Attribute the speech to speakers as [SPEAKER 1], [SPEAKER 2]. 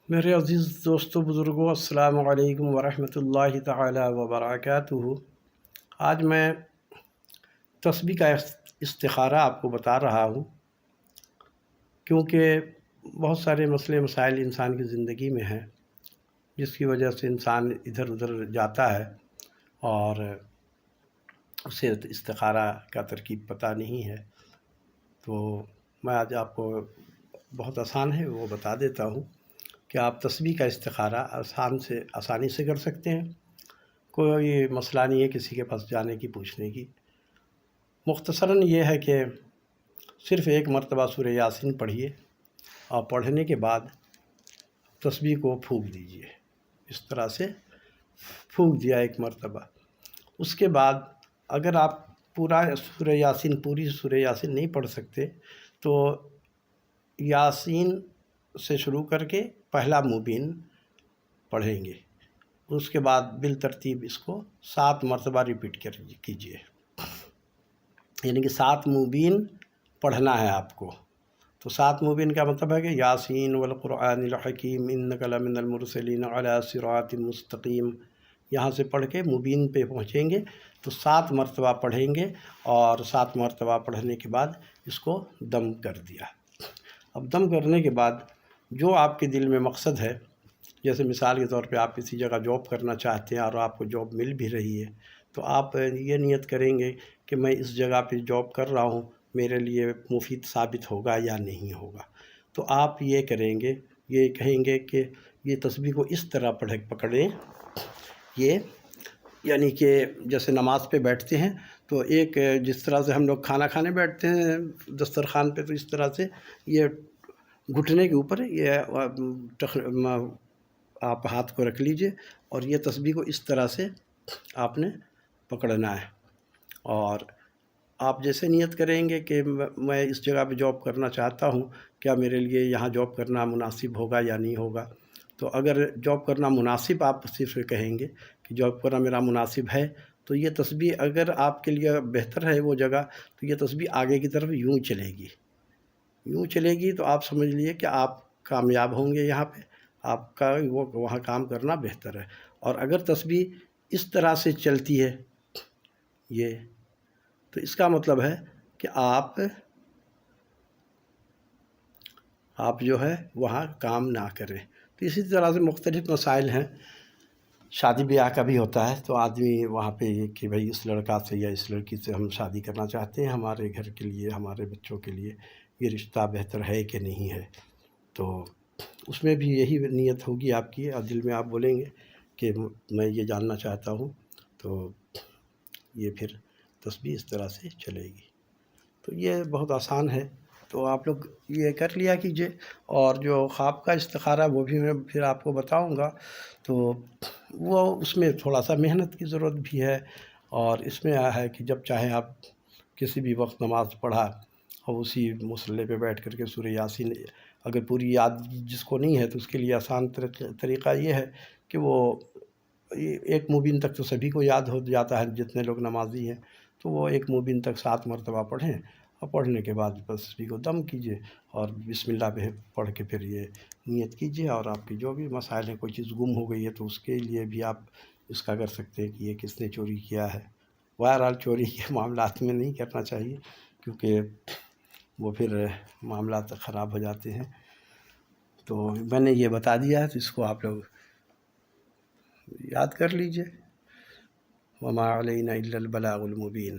[SPEAKER 1] میرے عزیز دوستو بزرگوں، السلام علیکم ورحمۃ اللہ تعالی وبرکاتہ۔ آج میں تسبیح کا استخارہ آپ کو بتا رہا ہوں، کیونکہ بہت سارے مسئلے مسائل انسان کی زندگی میں ہیں، جس کی وجہ سے انسان ادھر ادھر جاتا ہے اور اسے استخارہ کا ترکیب پتہ نہیں ہے۔ تو میں آج آپ کو بہت آسان ہے وہ بتا دیتا ہوں کہ آپ تسبیح کا استخارہ آسانی سے کر سکتے ہیں۔ کوئی مسئلہ نہیں ہے کسی کے پاس جانے کی پوچھنے کی۔ مختصراً یہ ہے کہ صرف ایک مرتبہ سورہ یاسین پڑھیے اور پڑھنے کے بعد تسبیح کو پھونک دیجیے، اس طرح سے پھونک دیا ایک مرتبہ۔ اس کے بعد اگر آپ پوری سورہ یاسین نہیں پڑھ سکتے تو یاسین سے شروع کر کے پہلا مبین پڑھیں گے، اس کے بعد بالترتیب اس کو 7 مرتبہ ریپیٹ کیجیے، یعنی کہ 7 مبین پڑھنا ہے آپ کو۔ تو 7 مبین کا مطلب ہے کہ یاسین والقرآن الحکیم انک لمن المرسلین علی صراط مستقیم، یہاں سے پڑھ کے مبین پہ پہنچیں گے تو 7 مرتبہ پڑھیں گے، اور 7 مرتبہ پڑھنے کے بعد اس کو دم کر دیا۔ اب دم کرنے کے بعد جو آپ کے دل میں مقصد ہے، جیسے مثال کے طور پہ آپ کسی جگہ جاب کرنا چاہتے ہیں اور آپ کو جاب مل بھی رہی ہے، تو آپ یہ نیت کریں گے کہ میں اس جگہ پہ جاب کر رہا ہوں، میرے لیے مفید ثابت ہوگا یا نہیں ہوگا۔ تو آپ یہ کریں گے، یہ کہیں گے کہ یہ تسبیح کو اس طرح پکڑیں، یہ یعنی کہ جیسے نماز پہ بیٹھتے ہیں تو ایک جس طرح سے ہم لوگ کھانا کھانے بیٹھتے ہیں دسترخوان پہ، تو اس طرح سے یہ گھٹنے کے اوپر یہ آپ ہاتھ کو رکھ لیجئے، اور یہ تسبیح کو اس طرح سے آپ نے پکڑنا ہے۔ اور آپ جیسے نیت کریں گے کہ میں اس جگہ پہ جاب کرنا چاہتا ہوں، کیا میرے لیے یہاں جاب کرنا مناسب ہوگا یا نہیں ہوگا۔ تو اگر جاب کرنا مناسب آپ صرف کہیں گے کہ جاب کرنا میرا مناسب ہے، تو یہ تسبیح اگر آپ کے لیے بہتر ہے وہ جگہ، تو یہ تسبیح آگے کی طرف یوں چلے گی تو آپ سمجھ لیے کہ آپ کامیاب ہوں گے، یہاں پہ آپ کا وہاں کام کرنا بہتر ہے۔ اور اگر تسبیح اس طرح سے چلتی ہے یہ، تو اس کا مطلب ہے کہ آپ جو ہے وہاں کام نہ کریں۔ تو اسی طرح سے مختلف مسائل ہیں، شادی بیاہ کا بھی ہوتا ہے، تو آدمی وہاں پہ کہ بھئی اس لڑکا سے یا اس لڑکی سے ہم شادی کرنا چاہتے ہیں، ہمارے گھر کے لیے، ہمارے بچوں کے لیے یہ رشتہ بہتر ہے کہ نہیں ہے۔ تو اس میں بھی یہی نیت ہوگی آپ کی، اور دل میں آپ بولیں گے کہ میں یہ جاننا چاہتا ہوں، تو یہ پھر تسبیح اس طرح سے چلے گی۔ تو یہ بہت آسان ہے، تو آپ لوگ یہ کر لیا کیجئے۔ اور جو خواب کا استخارہ وہ بھی میں پھر آپ کو بتاؤں گا، تو وہ اس میں تھوڑا سا محنت کی ضرورت بھی ہے، اور اس میں ہے کہ جب چاہیں آپ کسی بھی وقت نماز پڑھا اور اسی مصلی پہ بیٹھ کر کے سورہ یاسین، اگر پوری یاد جس کو نہیں ہے تو اس کے لیے آسان طریقہ یہ ہے کہ وہ ایک مبین تک تو سبھی کو یاد ہو جاتا ہے جتنے لوگ نمازی ہیں، تو وہ ایک مبین تک 7 مرتبہ پڑھیں، اور پڑھنے کے بعد تسبیح کو دم کیجئے اور بسم اللہ پہ پڑھ کے پھر یہ نیت کیجئے۔ اور آپ کی جو بھی مسائل ہیں، کوئی چیز گم ہو گئی ہے تو اس کے لیے بھی آپ اس کا کر سکتے ہیں کہ یہ کس نے چوری کیا ہے۔ بہرحال چوری کے معاملات میں نہیں کرنا چاہیے، کیونکہ وہ پھر معاملات خراب ہو جاتے ہیں۔ تو میں نے یہ بتا دیا ہے، تو اس کو آپ لوگ یاد کر لیجئے۔ وما علینا الا البلاغ المبین۔